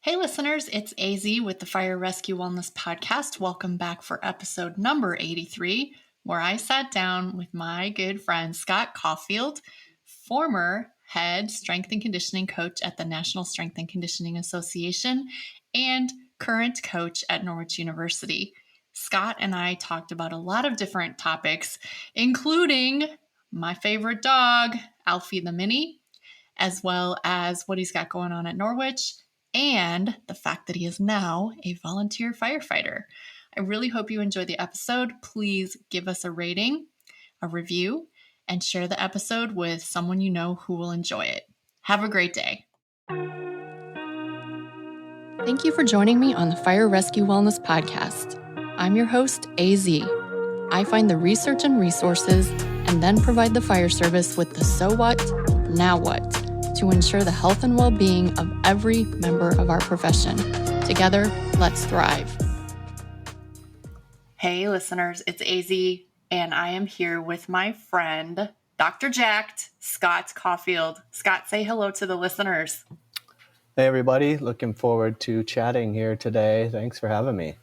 Hey listeners, it's AZ with the Fire Rescue Wellness Podcast. Welcome back for episode number 83, where I sat down with my good friend Scott Caufield, former head strength and conditioning coach at the National Strength and Conditioning Association and current coach at Norwich University. Scott and I talked about a lot of different topics, including my favorite dog, Alfie the Mini, as well as what he's got going on at Norwich, and the fact that he is now a volunteer firefighter. I really hope you enjoy the episode. Please give us a rating, a review, and share the episode with someone you know who will enjoy it. Have a great day. Thank you for joining me on the Fire Rescue Wellness Podcast. I'm your host, AZ. I find the research and resources and then provide the fire service with the so what, now what, to ensure the health and well-being of every member of our profession. Together, let's thrive. Hey listeners, it's AZ, and I am here with my friend, Dr. Jacked, Scott Caufield. Scott, say hello to the listeners. Hey everybody, looking forward to chatting here today. Thanks for having me.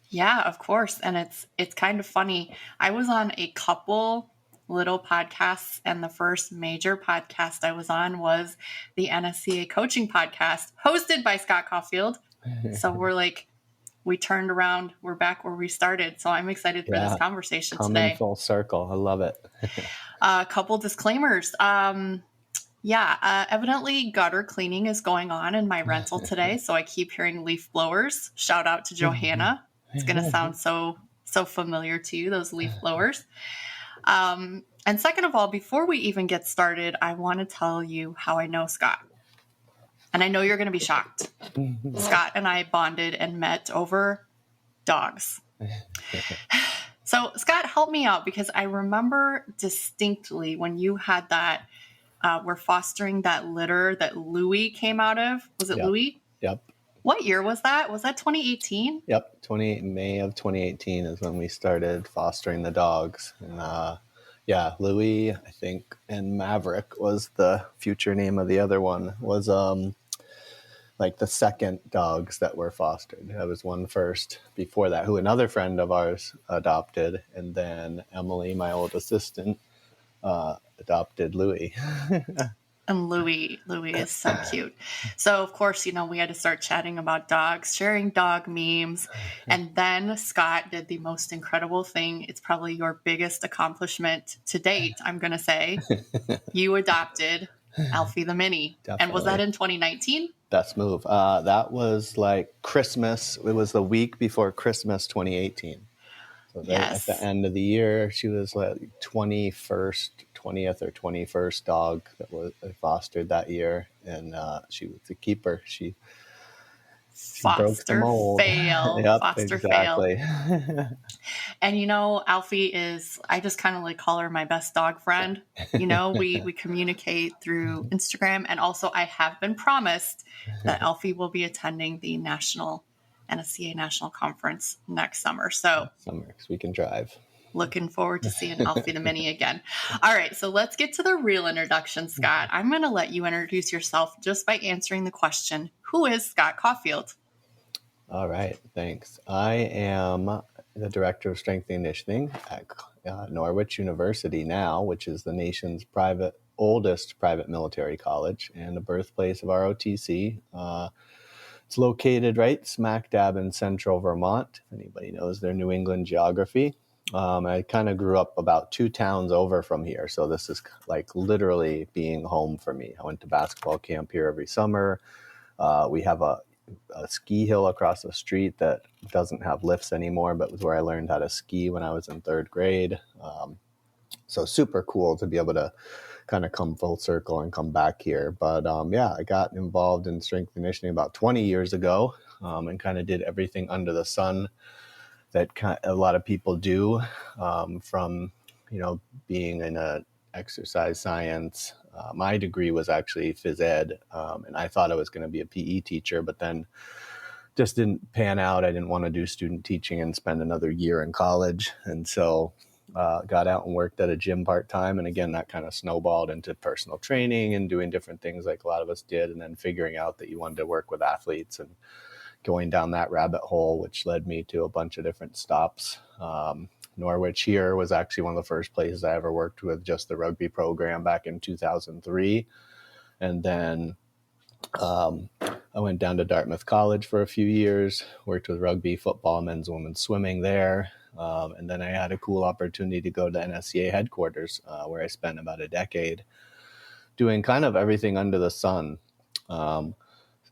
Yeah, of course. And it's kind of funny. I was on a couple little podcasts, and the first major podcast I was on was the NSCA coaching podcast hosted by Scott Caufield. So we turned around, we're back where we started. So I'm excited for this conversation today. Coming full circle. I love it. A couple disclaimers. Evidently gutter cleaning is going on in my rental today. So I keep hearing leaf blowers. Shout out to Johanna. It's going to sound so familiar to you, those leaf blowers. And second of all, before we even get started, I want to tell you how I know Scott. And I know you're going to be shocked. Scott and I bonded and met over dogs. So Scott, help me out, because I remember distinctly when you had that, we're fostering that litter that Louie came out of. Was it Louie? Yep. What year was that? Was that 2018? Yep. May of 2018 is when we started fostering the dogs. And Louie, I think, and Maverick was the future name of the other one, was like the second dogs that were fostered. There was one first before that, who another friend of ours adopted. And then Emily, my old assistant, adopted Louie. And Louie is so cute. So, of course, we had to start chatting about dogs, sharing dog memes. And then Scott did the most incredible thing. It's probably your biggest accomplishment to date, I'm going to say. You adopted Alfie the Mini. Definitely. And was that in 2019? Best move. That was like Christmas. It was the week before Christmas 2018. So yes. At the end of the year, she was like 20th or 21st dog that was fostered that year, and she was the keeper. She broke the mold. Fail. Yep, Foster exactly. Fail. And Alfie is, I just kind of call her my best dog friend. We communicate through Instagram, and also I have been promised that Alfie will be attending the NSCA National Conference next summer. So we can drive. Looking forward to seeing Alfie the Mini again. All right, so let's get to the real introduction, Scott. I'm going to let you introduce yourself just by answering the question, who is Scott Caufield? All right, thanks. I am the Director of Strength and Conditioning at Norwich University now, which is the nation's oldest private military college and the birthplace of ROTC. It's located right smack dab in central Vermont, if anybody knows their New England geography. I kind of grew up about 2 towns over from here, so this is like literally being home for me. I went to basketball camp here every summer. We have a ski hill across the street that doesn't have lifts anymore, but was where I learned how to ski when I was in 3rd grade. So super cool to be able to kind of come full circle and come back here. But I got involved in strength conditioning about 20 years ago, and kind of did everything under the sun that a lot of people do, from being in a exercise science. My degree was actually phys ed, and I thought I was going to be a PE teacher, but then just didn't pan out. I didn't want to do student teaching and spend another year in college, and so got out and worked at a gym part-time. And again, that kind of snowballed into personal training and doing different things like a lot of us did. And then figuring out that you wanted to work with athletes and going down that rabbit hole, which led me to a bunch of different stops. Norwich here was actually one of the first places I ever worked with just the rugby program back in 2003. And then I went down to Dartmouth College for a few years, worked with rugby, football, men's and women's swimming there. And then I had a cool opportunity to go to NSCA headquarters, where I spent about a decade doing kind of everything under the sun.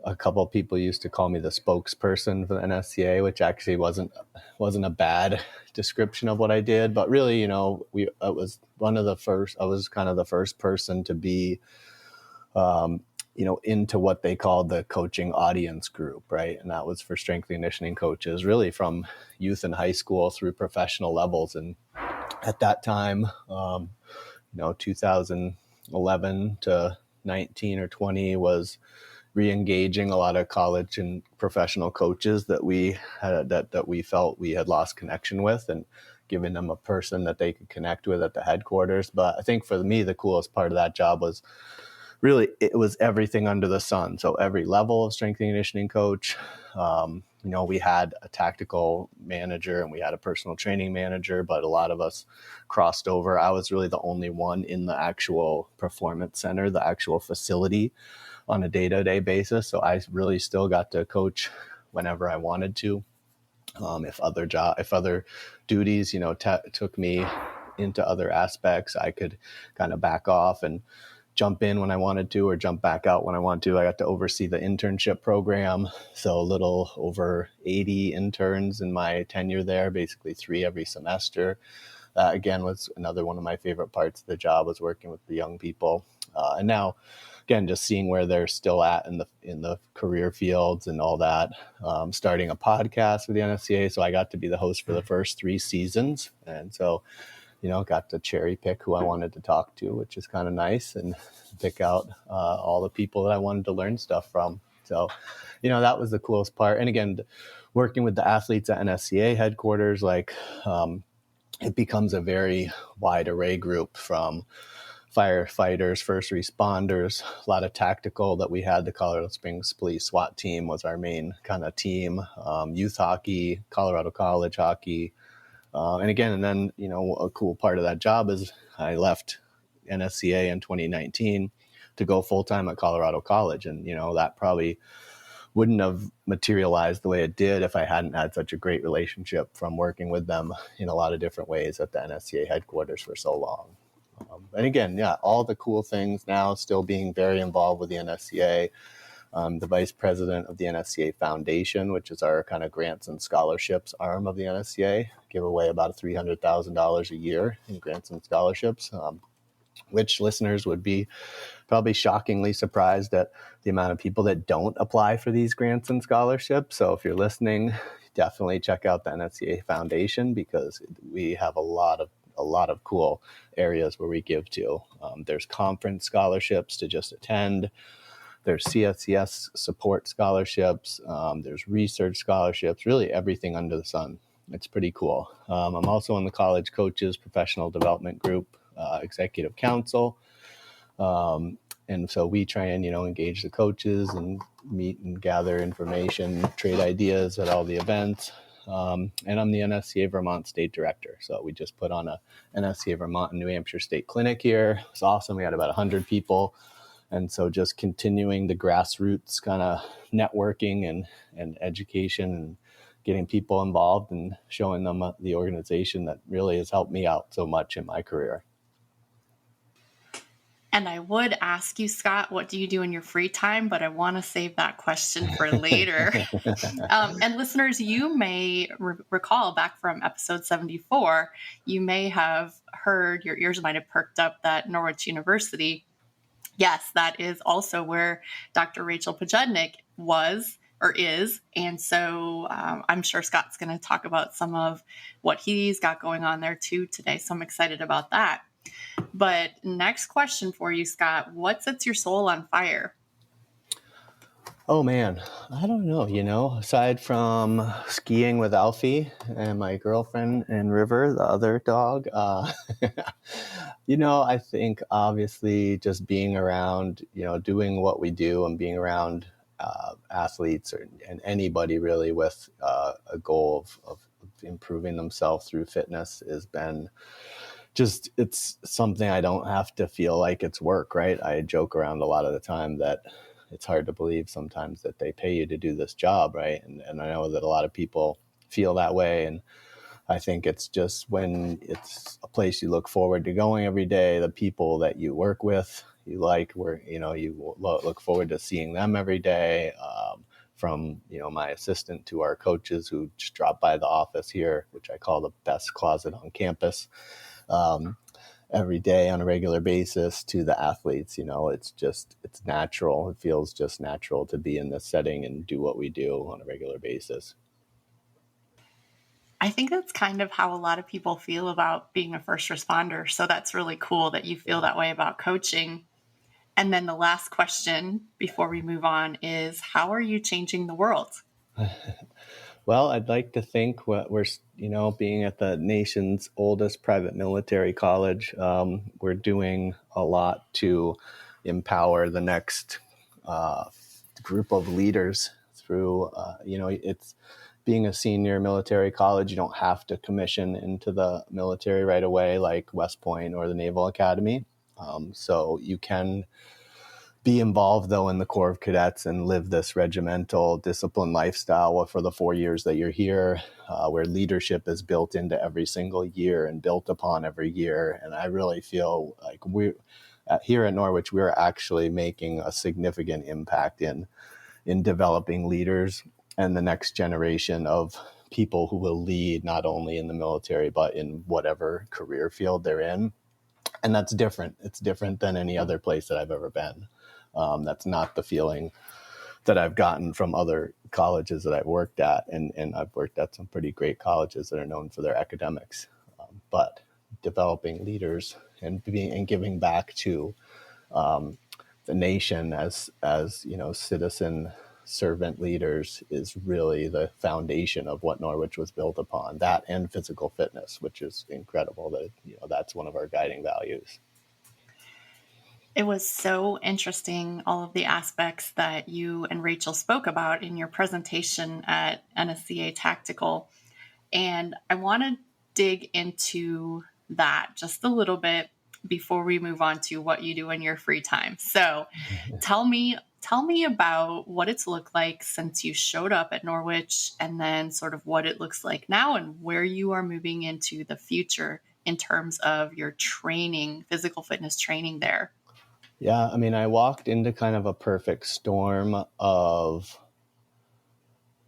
A couple of people used to call me the spokesperson for the NSCA, which actually wasn't a bad description of what I did. But really, I was kind of the first person to be, into what they called the coaching audience group, right? And that was for strength and conditioning coaches, really from youth and high school through professional levels. And at that time, 2011 to 19 or 20 was re-engaging a lot of college and professional coaches that we had, that we felt we had lost connection with, and giving them a person that they could connect with at the headquarters. But I think for me, the coolest part of that job was really, it was everything under the sun. So every level of strength and conditioning coach, we had a tactical manager and we had a personal training manager, but a lot of us crossed over. I was really the only one in the actual performance center, the actual facility, on a day-to-day basis. So I really still got to coach whenever I wanted to. If other duties, took me into other aspects, I could kind of back off and jump in when I wanted to, or jump back out when I wanted to. I got to oversee the internship program. So a little over 80 interns in my tenure there, basically 3 every semester. Again, was another one of my favorite parts of the job, was working with the young people. And now, again, just seeing where they're still at in the career fields and all that. Starting a podcast with the NSCA. So I got to be the host for the first 3 seasons. And so, got to cherry pick who I wanted to talk to, which is kind of nice, and pick out all the people that I wanted to learn stuff from. So, that was the coolest part. And again, working with the athletes at NSCA headquarters, it becomes a very wide array group, from firefighters, first responders, a lot of tactical that we had. The Colorado Springs Police SWAT team was our main kind of team, youth hockey, Colorado College hockey. And then, a cool part of that job is I left NSCA in 2019 to go full-time at Colorado College. And, that probably wouldn't have materialized the way it did if I hadn't had such a great relationship from working with them in a lot of different ways at the NSCA headquarters for so long. And again, all the cool things now, still being very involved with the NSCA. The vice president of the NSCA Foundation, which is our kind of grants and scholarships arm of the NSCA, give away about $300,000 a year in grants and scholarships, which listeners would be probably shockingly surprised at the amount of people that don't apply for these grants and scholarships. So if you're listening, definitely check out the NSCA Foundation, because we have a lot of cool areas where we give to. There's conference scholarships to just attend. There's CSCS support scholarships. There's research scholarships, really everything under the sun. It's pretty cool. I'm also in the College Coaches Professional Development Group, Executive Council. And so we try and, engage the coaches and meet and gather information, trade ideas at all the events. And I'm the NSCA Vermont State Director. So we just put on a NSCA Vermont and New Hampshire State Clinic here. It's awesome. We had about 100 people. And so just continuing the grassroots kind of networking and education, and getting people involved and showing them the organization that really has helped me out so much in my career. And I would ask you, Scott, what do you do in your free time? But I want to save that question for later. And listeners, you may recall back from episode 74, you may have heard, your ears might have perked up, that Norwich University, yes, that is also where Dr. Rachel Pajudnik was or is. And so I'm sure Scott's going to talk about some of what he's got going on there too today. So I'm excited about that. But next question for you, Scott, what sets your soul on fire? Oh man, I don't know, aside from skiing with Alfie and my girlfriend and River, the other dog, I think obviously just being around, doing what we do and being around athletes and anybody really with a goal of improving themselves through fitness has been just, it's something I don't have to feel like it's work, right? I joke around a lot of the time that it's hard to believe sometimes that they pay you to do this job, right? And I know that a lot of people feel that way. And I think it's just when it's a place you look forward to going every day, the people that you work with, you like, where, you look forward to seeing them every day. From, my assistant to our coaches who just drop by the office here, which I call the best closet on campus. Every day on a regular basis, to the athletes, it's natural. It feels just natural to be in this setting and do what we do on a regular basis. I think that's kind of how a lot of people feel about being a first responder. So that's really cool that you feel that way about coaching. And then the last question before we move on is, how are you changing the world? Well, I'd like to think what we're, being at the nation's oldest private military college, we're doing a lot to empower the next group of leaders through, it's being a senior military college. You don't have to commission into the military right away like West Point or the Naval Academy. So you can be involved, though, in the Corps of Cadets and live this regimental discipline lifestyle for the 4 years that you're here, where leadership is built into every single year and built upon every year. And I really feel like here at Norwich, we're actually making a significant impact in developing leaders and the next generation of people who will lead not only in the military, but in whatever career field they're in. And that's different. It's different than any other place that I've ever been. That's not the feeling that I've gotten from other colleges that I've worked at. And I've worked at some pretty great colleges that are known for their academics. But developing leaders and giving back to the nation as citizen servant leaders is really the foundation of what Norwich was built upon. That and physical fitness, which is incredible that that's one of our guiding values. It was so interesting, all of the aspects that you and Rachel spoke about in your presentation at NSCA Tactical. And I want to dig into that just a little bit before we move on to what you do in your free time. So tell me about what it's looked like since you showed up at Norwich, and then sort of what it looks like now and where you are moving into the future in terms of your training, physical fitness training there. Yeah, I mean, I walked into kind of a perfect storm of,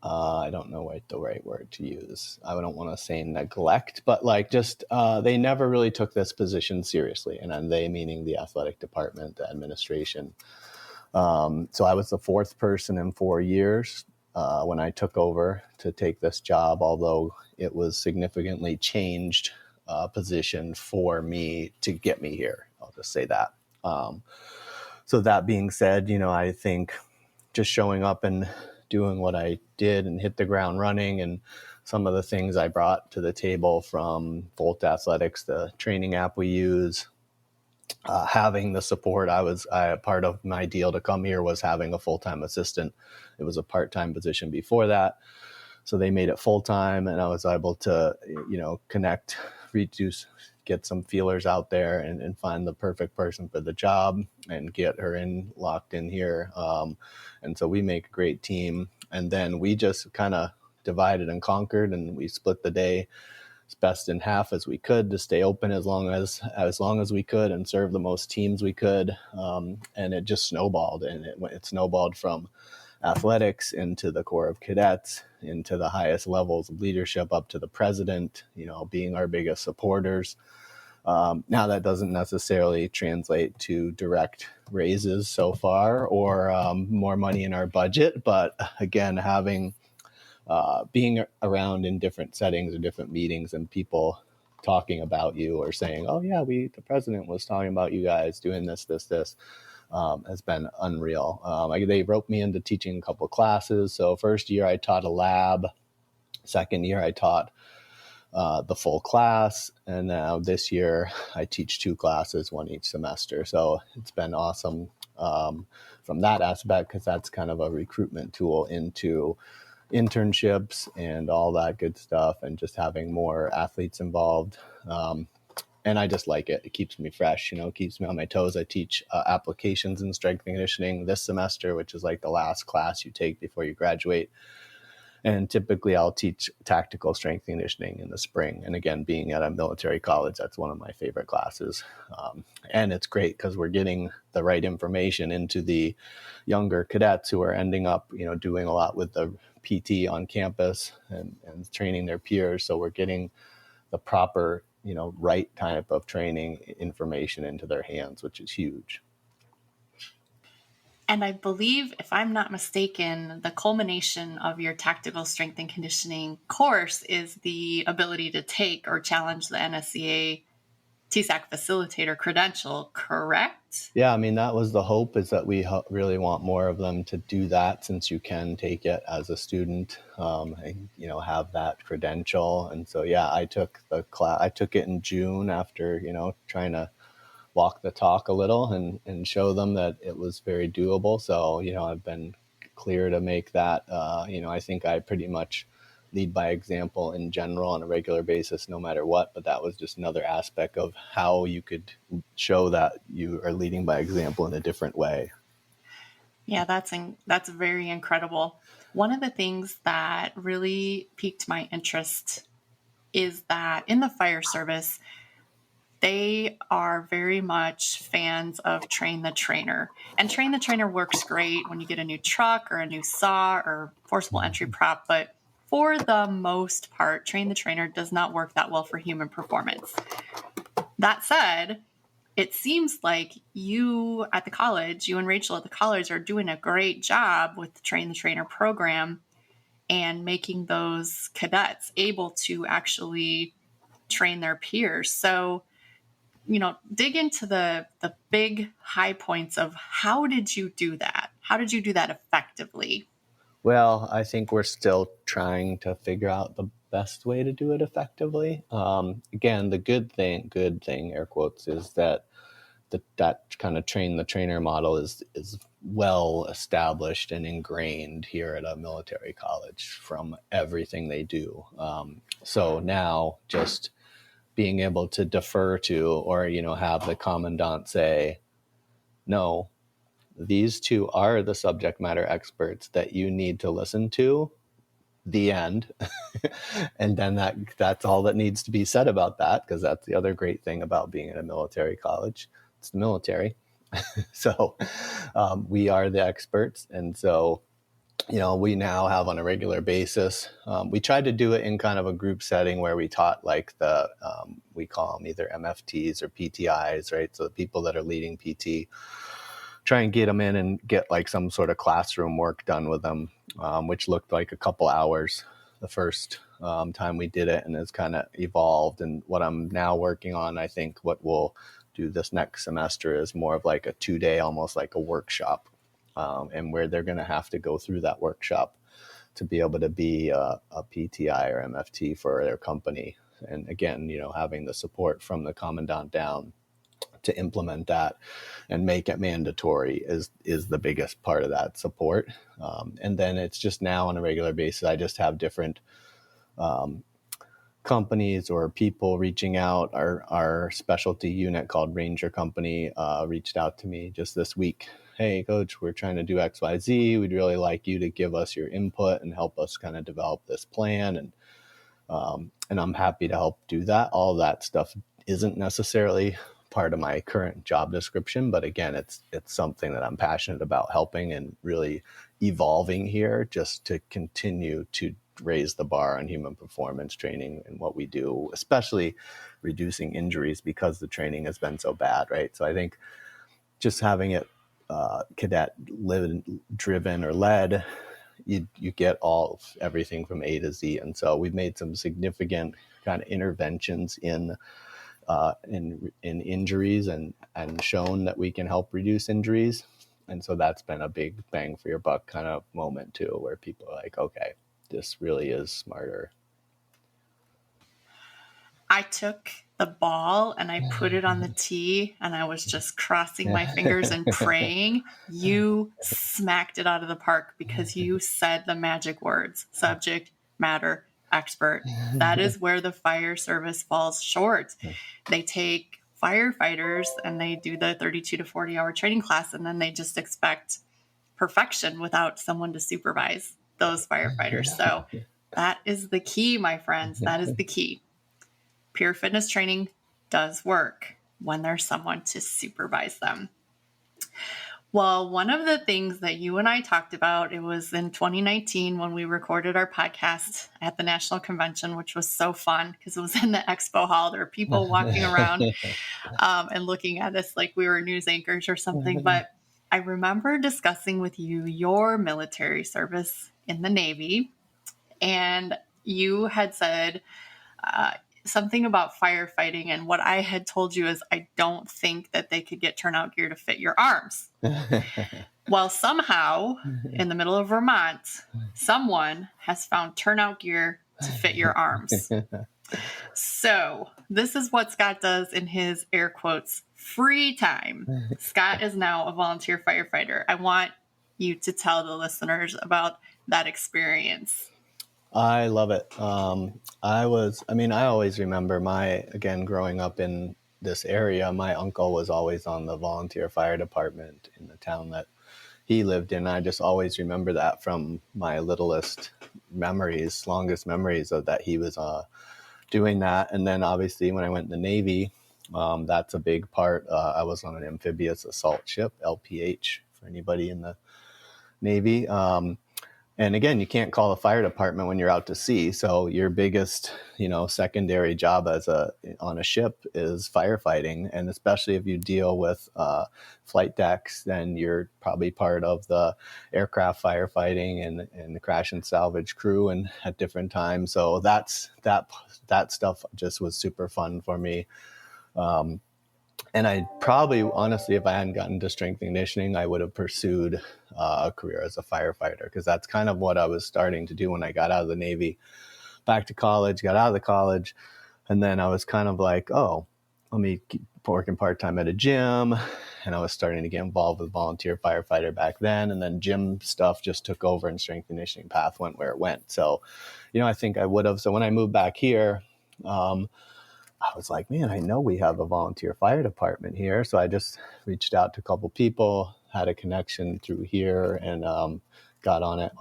I don't know what the right word to use. I don't want to say neglect, but like just they never really took this position seriously. And they meaning the athletic department, the administration. So I was the fourth person in 4 years when I took over to take this job, although it was significantly changed position for me to get me here. I'll just say that. So that being said, I think just showing up and doing what I did and hit the ground running, and some of the things I brought to the table from Volt Athletics, the training app we use, having the support. Part of my deal to come here was having a full-time assistant. It was a part-time position before that. So they made it full-time, and I was able to, connect, get some feelers out there and find the perfect person for the job and get her locked in here. And so we make a great team. And then we just kind of divided and conquered, and we split the day as best in half as we could to stay open as long as we could and serve the most teams we could. And it just snowballed, and it snowballed from athletics into the Corps of Cadets, into the highest levels of leadership, up to the president, being our biggest supporters. Now that doesn't necessarily translate to direct raises so far or more money in our budget. But again, being around in different settings or different meetings and people talking about you or saying, oh yeah, the president was talking about you guys doing this. has been unreal. They roped me into teaching a couple of classes. So first year I taught a lab. Second year I taught the full class. And now this year I teach 2 classes, one each semester. So it's been awesome from that aspect, because that's kind of a recruitment tool into internships and all that good stuff, and just having more athletes involved. And I just like it. It keeps me fresh, it keeps me on my toes. I teach applications in strength and conditioning this semester, which is like the last class you take before you graduate. And typically I'll teach tactical strength and conditioning in the spring. And again, being at a military college, that's one of my favorite classes. And it's great because we're getting the right information into the younger cadets who are ending up, doing a lot with the PT on campus and training their peers. So we're getting the proper, right type of training information into their hands, which is huge. And I believe, if I'm not mistaken, the culmination of your tactical strength and conditioning course is the ability to take or challenge the NSCA TSAC facilitator credential, correct? Yeah, that was the hope, is that we really want more of them to do that, since you can take it as a student, and, have that credential. And so, yeah, I took the class. I took it in June after, trying to walk the talk a little and show them that it was very doable. So, I've been clear to make that, I think I pretty much lead by example in general on a regular basis, no matter what. But that was just another aspect of how you could show that you are leading by example in a different way. Yeah, that's very incredible. One of the things that really piqued my interest is that in the fire service, they are very much fans of train the trainer. And train the trainer works great when you get a new truck or a new saw or forcible entry prop. But for the most part, train the trainer does not work that well for human performance. That said, it seems like you and Rachel at the college are doing a great job with the Train the Trainer program and making those cadets able to actually train their peers. So, dig into the big high points of how did you do that? How did you do that effectively? Well, I think we're still trying to figure out the best way to do it effectively. Again, the good thing, air quotes, is that that kind of train the trainer model is well established and ingrained here at a military college from everything they do. So now just being able to defer to, or, have the commandant say, no, these 2 are the subject matter experts that you need to listen to, the end. And then that's all that needs to be said about that, because that's the other great thing about being in a military college. It's the military. So we are the experts. And so, we now have on a regular basis, we tried to do it in kind of a group setting where we taught like we call them either MFTs or PTIs, right? So the people that are leading PT, try and get them in and get like some sort of classroom work done with them, which looked like a couple hours the first time we did it, and it's kind of evolved. And what I'm now working on, I think what we'll do this next semester, is more of like a 2-day, almost like a workshop, and where they're going to have to go through that workshop to be able to be a PTI or MFT for their company. And again, having the support from the commandant down to implement that and make it mandatory is the biggest part of that support. And then it's just now on a regular basis, I just have different companies or people reaching out. Our specialty unit called Ranger Company reached out to me just this week. Hey, coach, we're trying to do XYZ. We'd really like you to give us your input and help us kind of develop this plan. And I'm happy to help do that. All that stuff isn't necessarily part of my current job description, but again, it's something that I'm passionate about helping and really evolving here, just to continue to raise the bar on human performance training and what we do, especially reducing injuries, because the training has been so bad, right? So I think just having it cadet driven or led, you get everything from A to Z. And so we've made some significant kind of interventions in injuries and shown that we can help reduce injuries. And so that's been a big bang for your buck kind of moment too, where people are like, okay, this really is smarter. I took the ball and I put it on the tee and I was just crossing my fingers and praying. You smacked it out of the park because you said the magic words: subject matter expert. That is where the fire service falls short. They take firefighters and they do the 32 to 40 hour training class, and then they just expect perfection without someone to supervise those firefighters. So that is the key, my friends. That is the key. Pure fitness training does work when there's someone to supervise them. Well, one of the things that you and I talked about, it was in 2019 when we recorded our podcast at the National Convention, which was so fun because it was in the expo hall. There were people walking around and looking at us like we were news anchors or something. But I remember discussing with you your military service in the Navy, and you had said something about firefighting, and what I had told you is I don't think that they could get turnout gear to fit your arms. Well, somehow in the middle of Vermont, someone has found turnout gear to fit your arms. So this is what Scott does in his air quotes free time. Scott is now a volunteer firefighter. I want you to tell the listeners about that experience. I love it. I always remember growing up in this area, my uncle was always on the volunteer fire department in the town that he lived in. I just always remember that from my longest memories of that he was doing that. And then obviously when I went in the Navy, that's a big part. I was on an amphibious assault ship, LPH, for anybody in the Navy. And again, you can't call the fire department when you're out to sea. So your biggest, secondary job on a ship is firefighting. And especially if you deal with flight decks, then you're probably part of the aircraft firefighting and the crash and salvage crew and at different times. So that stuff just was super fun for me. And I probably, honestly, if I hadn't gotten to strength and conditioning, I would have pursued a career as a firefighter, because that's kind of what I was starting to do when I got out of the Navy, back to college, got out of the college. And then I was kind of like, oh, let me keep working part-time at a gym. And I was starting to get involved with volunteer firefighter back then. And then gym stuff just took over and strength and conditioning path went where it went. So, I think I would have. So when I moved back here, I was like, man, I know we have a volunteer fire department here. So I just reached out to a couple people, had a connection through here, and got on it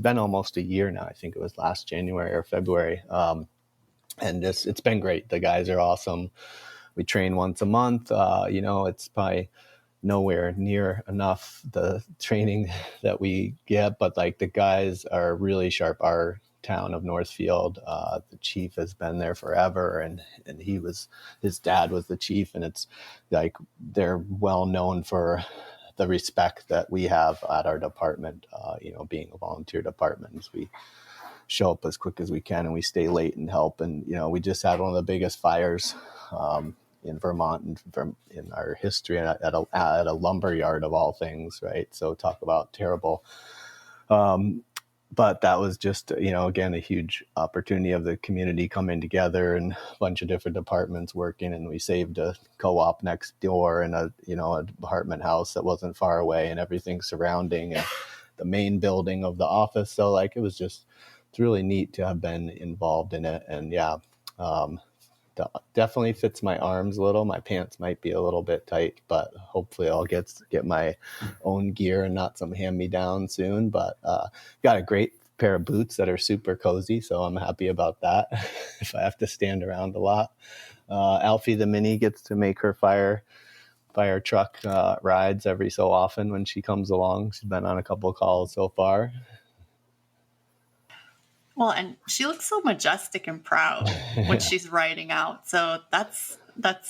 been almost a year now. I think it was last January or February. And it's been great. The guys are awesome. We train once a month. It's probably nowhere near enough the training that we get, but like the guys are really sharp. Our town of Northfield, the chief has been there forever, and his dad was the chief, and it's like they're well known for the respect that we have at our department, being a volunteer department. As we show up as quick as we can and we stay late and help. And we just had one of the biggest fires in Vermont in our history at a lumber yard of all things, right? So talk about terrible. But that was just, again, a huge opportunity of the community coming together and a bunch of different departments working. And we saved a co-op next door and a apartment house that wasn't far away and everything surrounding and the main building of the office. So it's really neat to have been involved in it. And definitely fits my arms a little. My pants might be a little bit tight, but hopefully I'll get my own gear and not some hand-me-down soon. But got a great pair of boots that are super cozy, so I'm happy about that if I have to stand around a lot. Alfie the Mini gets to make her fire truck rides every so often when she comes along. She's been on a couple of calls so far. Well, and she looks so majestic and proud when she's riding out. So that's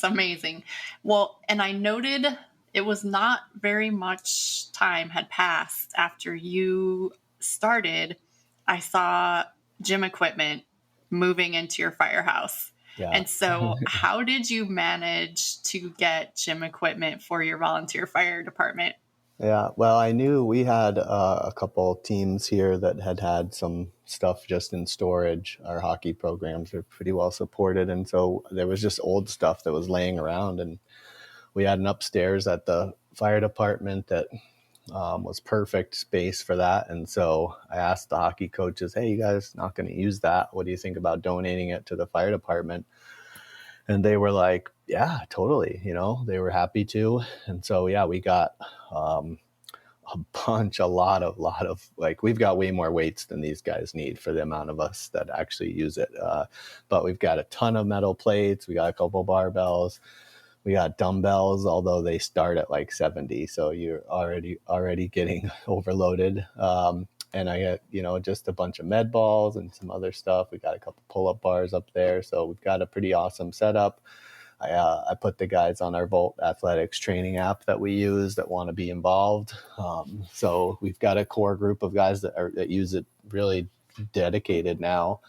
amazing. Well, and I noted it was not very much time had passed after you started. I saw gym equipment moving into your firehouse. Yeah. And so how did you manage to get gym equipment for your volunteer fire department? Yeah, well, I knew we had a couple teams here that had some stuff just in storage. Our hockey programs are pretty well supported, and so there was just old stuff that was laying around, and we had an upstairs at the fire department that was perfect space for that. And so I asked the hockey coaches, "Hey, you guys not going to use that? What do you think about donating it to the fire department?" And they were like, "Yeah, totally." They were happy to, and so yeah, we got. A lot of like, we've got way more weights than these guys need for the amount of us that actually use it. But we've got a ton of metal plates. We got a couple barbells. We got dumbbells, although they start at like 70. So you're already getting overloaded. And I got, just a bunch of med balls and some other stuff. We got a couple pull-up bars up there. So we've got a pretty awesome setup. I put the guys on our Volt Athletics training app that we use that want to be involved. So we've got a core group of guys that use it really dedicated now.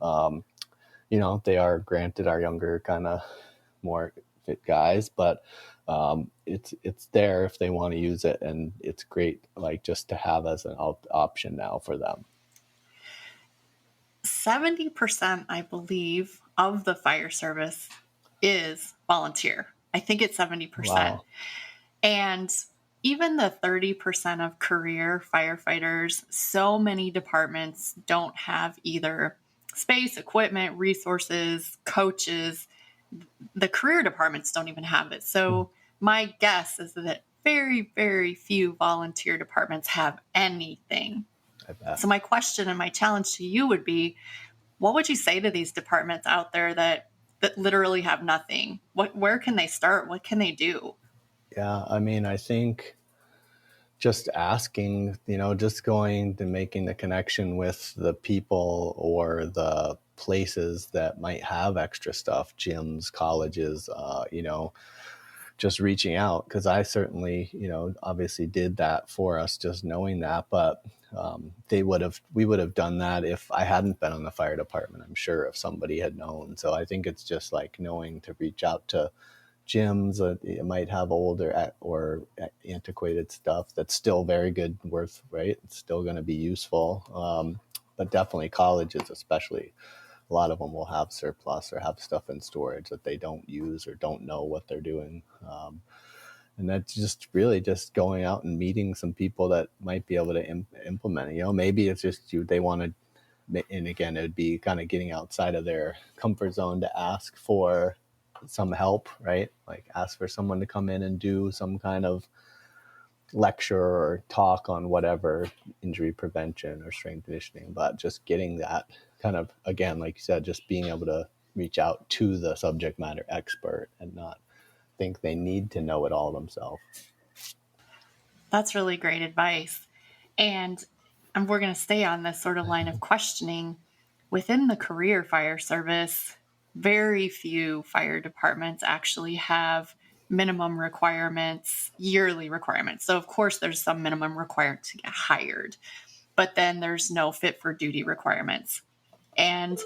They are granted our younger kind of more fit guys, but it's there if they want to use it, and it's great, like, just to have as an option now for them. 70%, I believe, of the fire service is volunteer. I think it's 70%. Wow. And even the 30% of career firefighters, so many departments don't have either space, equipment, resources, coaches. The career departments don't even have it. So my guess is that very, very few volunteer departments have anything. I bet. So my question and my challenge to you would be, what would you say to these departments out there that literally have nothing? Where can they start? What can they do? Yeah, I mean, I think just asking, just going to making the connection with the people or the places that might have extra stuff, gyms, colleges, just reaching out. Because I certainly, obviously did that for us, just knowing that. But we would have done that if I hadn't been on the fire department, I'm sure, if somebody had known. So I think it's just like knowing to reach out to gyms. It might have older or antiquated stuff that's still very good, right? It's still going to be useful. But definitely colleges, especially, a lot of them will have surplus or have stuff in storage that they don't use or don't know what they're doing. And that's just really just going out and meeting some people that might be able to implement it. Maybe it's just they want to, and again, it would be kind of getting outside of their comfort zone to ask for some help, right? Like ask for someone to come in and do some kind of lecture or talk on whatever, injury prevention or strength conditioning. But just getting that kind of, again, like you said, just being able to reach out to the subject matter expert and not think they need to know it all themselves. That's really great advice. And we're going to stay on this sort of line of questioning. Within the career fire service, very few fire departments actually have minimum requirements, yearly requirements. So, of course, there's some minimum requirement to get hired, but then there's no fit for duty requirements. And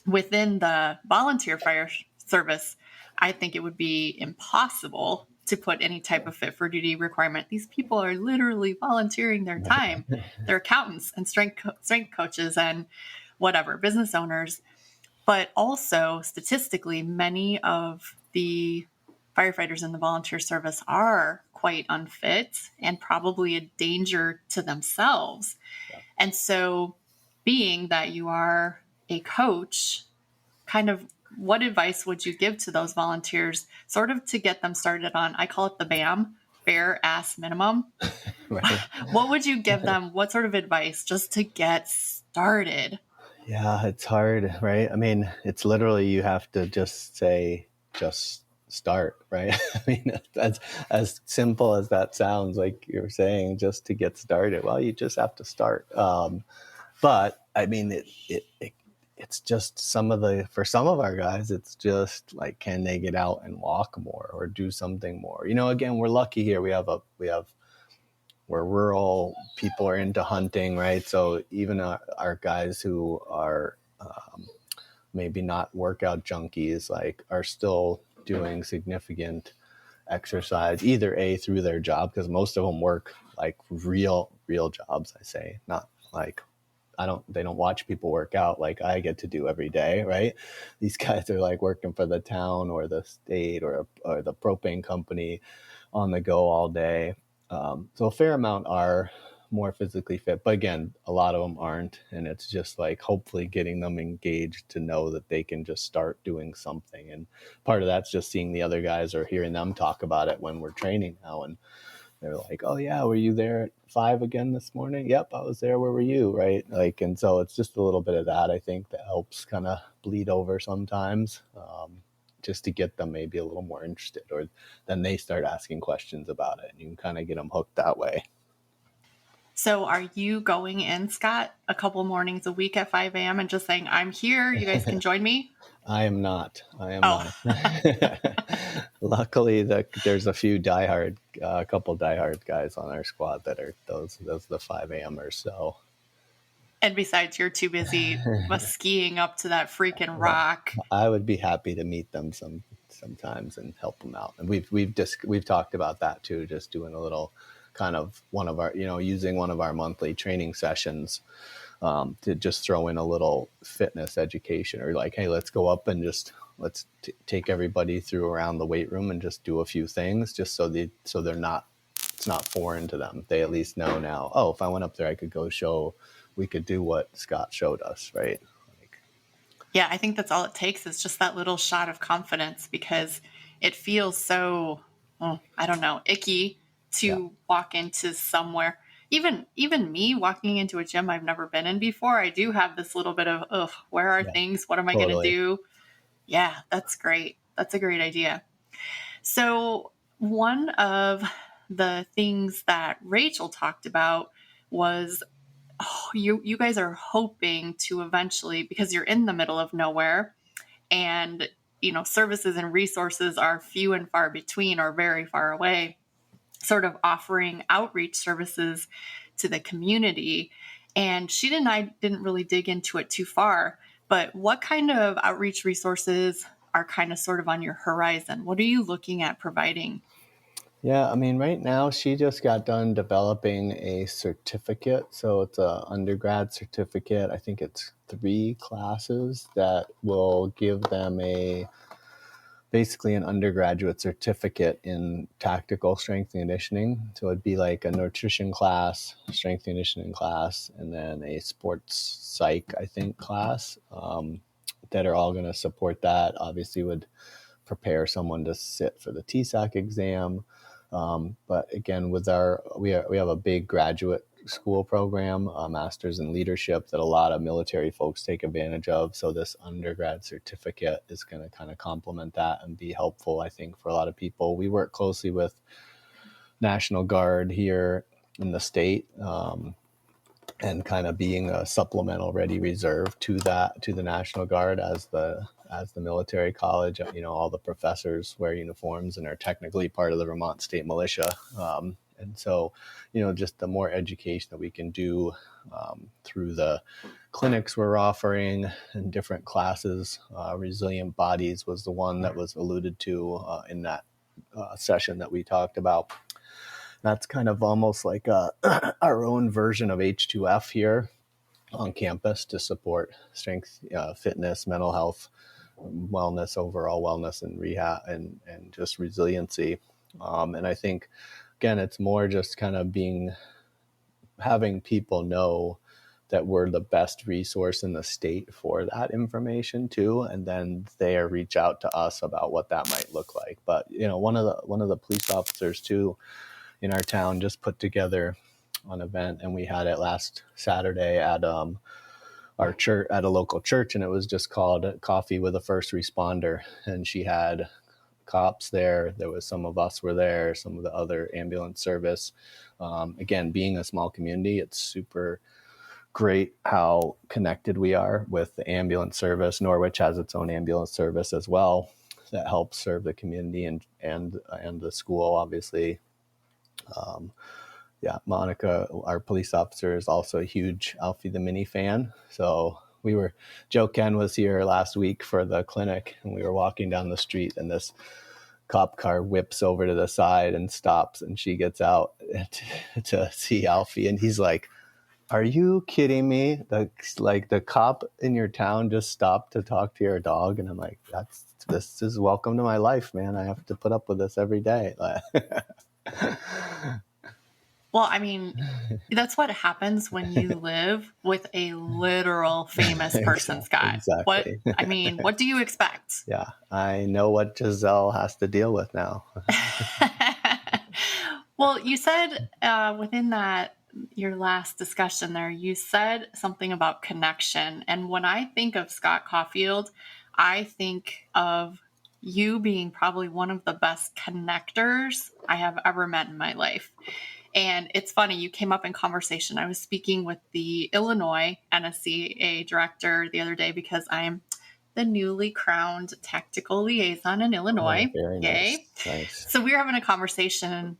within the volunteer fire service, I think it would be impossible to put any type of fit for duty requirement. These people are literally volunteering their time. They're accountants and strength coaches and whatever, business owners. But also, statistically, many of the firefighters in the volunteer service are quite unfit and probably a danger to themselves. Yeah. And so, being that you are a coach, kind of what advice would you give to those volunteers sort of to get them started on, I call it the BAM, bare ass minimum. Right. What would you give them? What sort of advice just to get started? Yeah, it's hard, right? I mean, it's literally, you have to just say, just start, right? I mean, that's as simple as that sounds, like you're saying, just to get started. Well, you just have to start. But I mean, it's just for some of our guys, it's just like, can they get out and walk more or do something more? Again, we're lucky here. We're rural, people are into hunting, right? So even our guys who are maybe not workout junkies, like, are still doing significant exercise, either through their job, because most of them work like real jobs. I say, not like they don't watch people work out like I get to do every day, right? These guys are like working for the town or the state or the propane company on the go all day. So a fair amount are more physically fit, but again, a lot of them aren't. And it's just like hopefully getting them engaged to know that they can just start doing something. And part of that's just seeing the other guys or hearing them talk about it when we're training now. And they're like, oh yeah, were you there at 5 again this morning? Yep, I was there. Where were you? Right. Like, and so it's just a little bit of that, I think, that helps kind of bleed over sometimes, just to get them maybe a little more interested, or then they start asking questions about it and you can kind of get them hooked that way. So are you going in, Scott, a couple mornings a week at 5 a.m. and just saying, I'm here, you guys can join me? I am not. Not. Luckily, there's a few couple diehard guys on our squad that are those the 5 a.m.ers. So, and besides, you're too busy skiing up to that freaking rock. I would be happy to meet them sometimes and help them out. And we've talked about that too, just doing a little kind of one of our, using one of our monthly training sessions to just throw in a little fitness education, or like, hey, let's go up and let's take everybody through around the weight room and just do a few things, just so they're not, it's not foreign to them. They at least know now, oh, if I went up there, I could we could do what Scott showed us, right? Yeah, I think that's all it takes is just that little shot of confidence, because it feels so, I don't know, icky to walk into somewhere. Even me walking into a gym I've never been in before, I do have this little bit of, where are things? What am I going to do? Yeah, that's great. That's a great idea. So one of the things that Rachel talked about was, you guys are hoping to eventually, because you're in the middle of nowhere and, services and resources are few and far between or very far away, sort of offering outreach services to the community. And I didn't really dig into it too far, but what kind of outreach resources are kind of sort of on your horizon? What are you looking at providing? Yeah, I mean, right now she just got done developing a certificate. So it's an undergrad certificate. I think it's 3 classes that will give them basically an undergraduate certificate in tactical strength and conditioning. So it'd be like a nutrition class, strength and conditioning class, and then a sports psych, I think, class, that are all going to support that. Obviously would prepare someone to sit for the TSAC exam. But again, we have a big graduate school program, a master's in leadership, that a lot of military folks take advantage of. So this undergrad certificate is going to kind of complement that and be helpful, I think, for a lot of people. We work closely with National Guard here in the state, and kind of being a supplemental ready reserve to the National Guard as the military college. All the professors wear uniforms and are technically part of the Vermont State Militia. And so, just the more education that we can do through the clinics we're offering and different classes. Resilient Bodies was the one that was alluded to in that session that we talked about. That's kind of almost like our own version of H2F here on campus to support strength, fitness, mental health, wellness, overall wellness, and rehab, and just resiliency. And I think, again, it's more just kind of having people know that we're the best resource in the state for that information too, and then they reach out to us about what that might look like. But one of the police officers too in our town just put together an event, and we had it last Saturday at our church, at a local church, and it was just called Coffee with a First Responder. And she had cops there. There was some of us were there, some of the other ambulance service. Again, being a small community, it's super great how connected we are with the ambulance service. Norwich has its own ambulance service as well that helps serve the community and the school, obviously. Monica, our police officer, is also a huge Alfie the Mini fan. So Joe Ken was here last week for the clinic, and we were walking down the street, and this cop car whips over to the side and stops, and she gets out to see Alfie, and he's like, "Are you kidding me? The cop in your town just stopped to talk to your dog?" And I'm like, this is welcome to my life, man. I have to put up with this every day. Well, I mean, that's what happens when you live with a literal famous person, Scott. Exactly. What do you expect? Yeah, I know what Giselle has to deal with now. Well, you said within that, your last discussion there, you said something about connection. And when I think of Scott Caufield, I think of you being probably one of the best connectors I have ever met in my life. And it's funny, you came up in conversation. I was speaking with the Illinois NSCA director the other day because I'm the newly crowned tactical liaison in Illinois. Oh, very Yay. Nice. So we were having a conversation.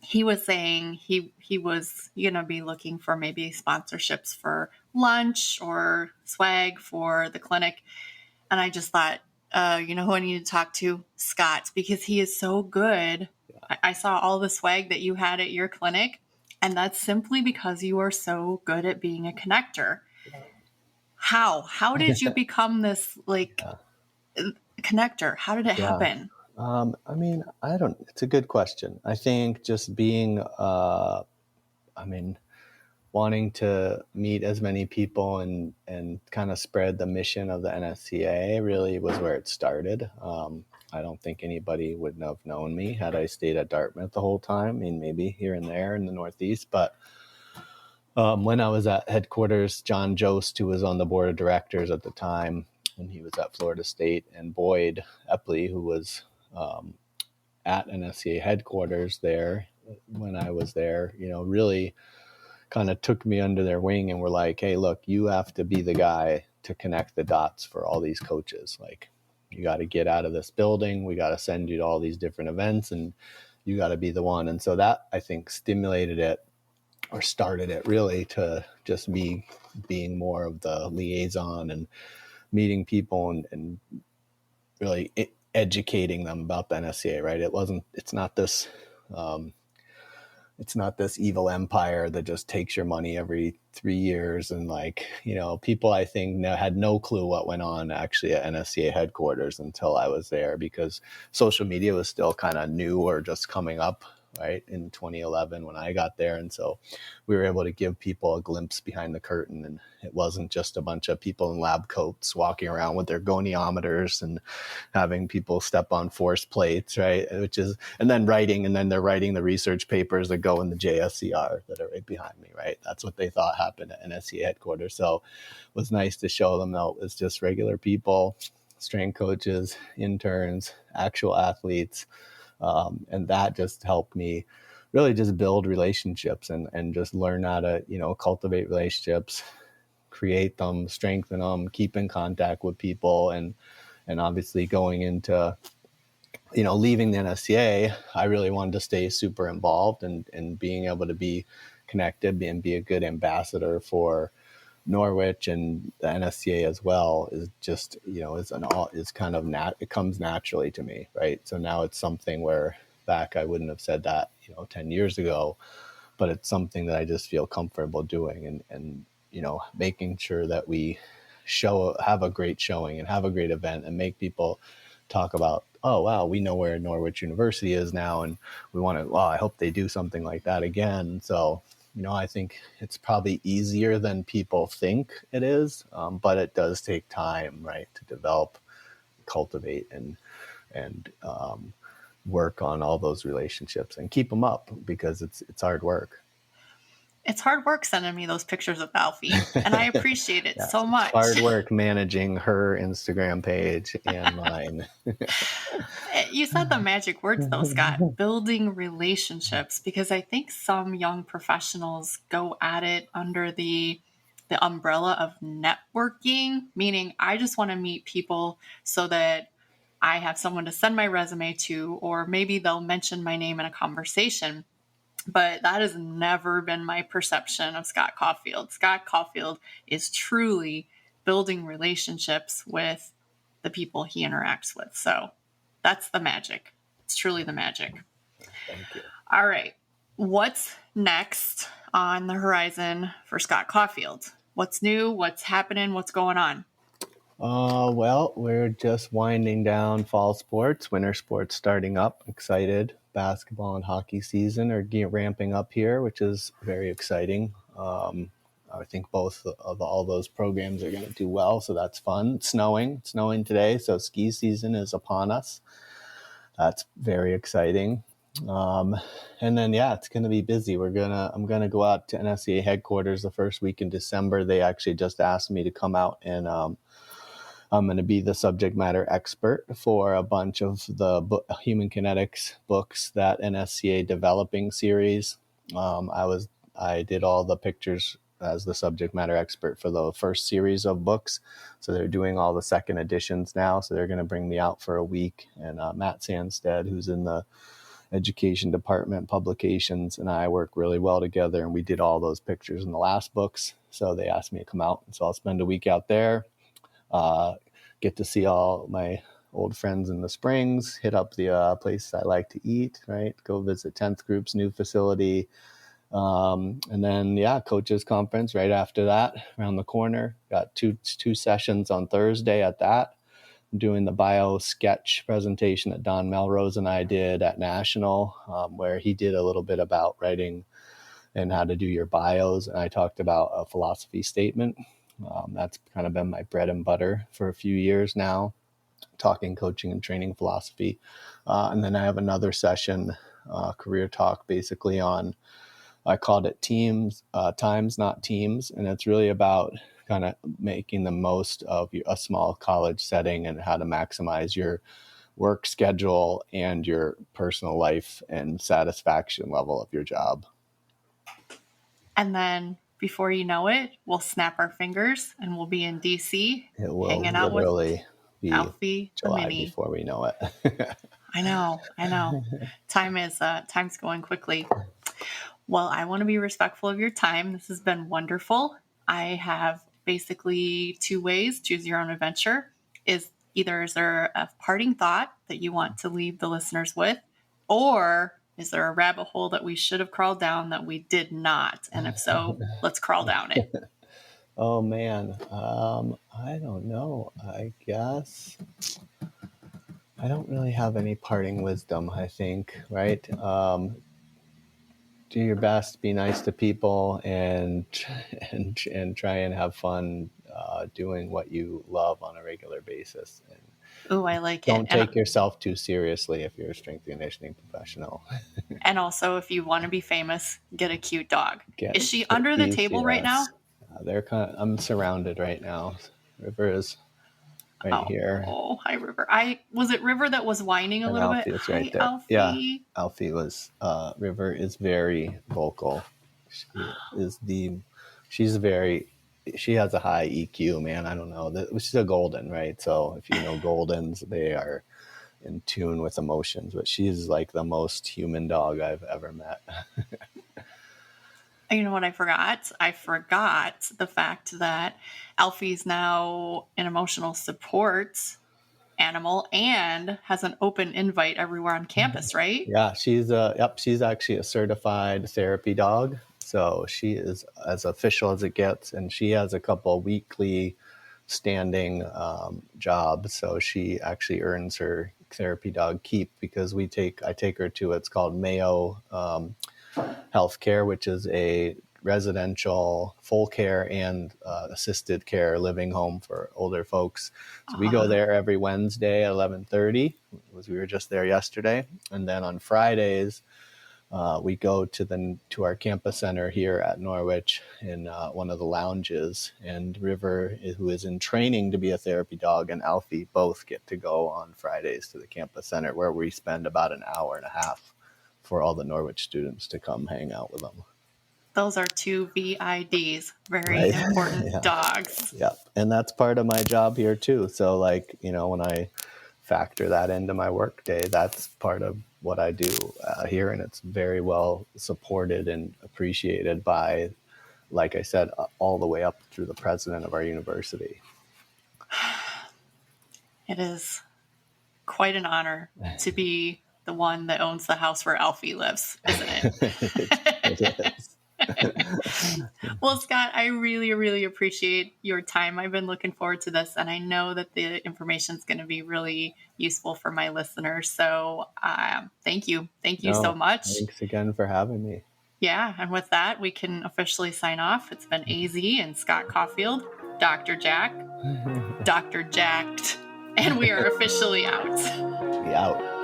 He was saying he was going to be looking for maybe sponsorships for lunch or swag for the clinic. And I just thought, you know who I need to talk to? Scott, because he is so good. Yeah. I saw all the swag that you had at your clinic, and that's simply because you are so good at being a connector. How did you become this connector? How did it happen? It's a good question. I think just being, wanting to meet as many people and kind of spread the mission of the NSCA really was where it started. I don't think anybody would have known me had I stayed at Dartmouth the whole time. I mean, maybe here and there in the Northeast, but when I was at headquarters, John Jost, who was on the board of directors at the time, when he was at Florida State, and Boyd Epley, who was at NSCA headquarters there when I was there, really kind of took me under their wing and were like, "Hey, look, you have to be the guy to connect the dots for all these coaches. Like, you got to get out of this building. We got to send you to all these different events, and you got to be the one." And so that, I think, stimulated it, or started it really, to just me being more of the liaison and meeting people and really educating them about the NSCA, right? It's not this evil empire that just takes your money every 3 years. And people, I think, had no clue what went on actually at NSCA headquarters until I was there, because social media was still kind of new or just coming up, right, in 2011 when I got there. And so we were able to give people a glimpse behind the curtain, and it wasn't just a bunch of people in lab coats walking around with their goniometers and having people step on force plates, right, and then they're writing the research papers that go in the JSCR that are right behind me, right? That's what they thought happened at NSCA headquarters. So it was nice to show them that it was just regular people, strength coaches, interns, actual athletes. And that just helped me really just build relationships and just learn how to, cultivate relationships, create them, strengthen them, keep in contact with people. And obviously going into, leaving the NSCA, I really wanted to stay super involved and being able to be connected and be a good ambassador for Norwich and the NSCA as well is just, it comes naturally to me, right? So now it's something where back I wouldn't have said that, 10 years ago, but it's something that I just feel comfortable doing and making sure that we have a great showing and have a great event and make people talk about, oh, wow, we know where Norwich University is now, and we want to, I hope they do something like that again. So I think it's probably easier than people think it is, but it does take time, right, to develop, cultivate, and work on all those relationships and keep them up, because it's hard work. It's hard work sending me those pictures of Alfie, and I appreciate it so much. It's hard work managing her Instagram page and mine. You said the magic words, though, Scott, building relationships, because I think some young professionals go at it under the umbrella of networking, meaning I just want to meet people so that I have someone to send my resume to, or maybe they'll mention my name in a conversation. But that has never been my perception of Scott Caufield. Scott Caufield is truly building relationships with the people he interacts with. So that's the magic. It's truly the magic. Thank you. All right. What's next on the horizon for Scott Caufield? What's new? What's happening? What's going on? Well, we're just winding down fall sports, winter sports starting up. Excited. Basketball and hockey season are ramping up here, which is very exciting. I think both of all those programs are going to do well, so that's fun. It's snowing today, so ski season is upon us. That's very exciting. And then, it's going to be busy. I'm going to go out to NSCA headquarters the first week in December. They actually just asked me to come out and, I'm going to be the subject matter expert for a bunch of the human kinetics books that NSCA developing series. I did all the pictures as the subject matter expert for the first series of books. So they're doing all the second editions now. So they're going to bring me out for a week. And Matt Sandstead, who's in the education department publications, and I work really well together. And we did all those pictures in the last books. So they asked me to come out. So I'll spend a week out there. Get to see all my old friends in the Springs, hit up the place I like to eat, right? Go visit 10th Group's new facility. And then, coaches conference right after that, around the corner. Got two sessions on Thursday at that. I'm doing the bio sketch presentation that Don Melrose and I did at National, where he did a little bit about writing and how to do your bios. And I talked about a philosophy statement. That's kind of been my bread and butter for a few years now, talking coaching and training philosophy. And then I have another session, career talk, basically on, I called it times, not teams. And it's really about kind of making the most of a small college setting and how to maximize your work schedule and your personal life and satisfaction level of your job. And then before you know it, we'll snap our fingers and we'll be in DC hanging out with Alfie the Mini before we know it. I know. Time's going quickly. Well, I want to be respectful of your time. This has been wonderful. I have basically two ways: choose your own adventure. Is there a parting thought that you want to leave the listeners with, or is there a rabbit hole that we should have crawled down that we did not? And if so, let's crawl down it. Oh man, I don't know. I guess I don't really have any parting wisdom. I think, right? Do your best, be nice to people, and try and have fun doing what you love on a regular basis. Oh, I like it. Don't take yourself too seriously if you're a strength and conditioning professional. And also, if you want to be famous, get a cute dog. Is she under the table right now? I'm surrounded right now. River is right here. Oh, hi, River. Was it River that was whining a little Alfie bit? is right there. Alfie. Yeah, Alfie was. River is very vocal. She has a high EQ, man. I don't know. She's a golden, right? So if you know Goldens, they are in tune with emotions. But she's like the most human dog I've ever met. You know what I forgot? I forgot the fact that Alfie's now an emotional support animal and has an open invite everywhere on campus, right? Yeah, she's actually a certified therapy dog. So she is as official as it gets, and she has a couple weekly standing jobs. So she actually earns her therapy dog keep because I take her to what's called Mayo Healthcare, which is a residential full care and assisted care living home for older folks. So we go there every Wednesday at 11:30. We were just there yesterday, and then on Fridays we go to our campus center here at Norwich in one of the lounges. And River, who is in training to be a therapy dog, and Alfie both get to go on Fridays to the campus center, where we spend about an hour and a half for all the Norwich students to come hang out with them. Those are two VIDs, very important dogs. Yep. And that's part of my job here too. So when I factor that into my work day, that's part of what I do here. And it's very well supported and appreciated by, like I said, all the way up through the president of our university. It is quite an honor to be the one that owns the house where Alfie lives, isn't it? It is. Well, Scott, I really, really appreciate your time. I've been looking forward to this, and I know that the information is going to be really useful for my listeners. So thank you. Thank you so much. Thanks again for having me. Yeah, and with that, we can officially sign off. It's been AZ and Scott Caufield, Dr. Jack, Dr. Jacked, and we are officially out. Be out.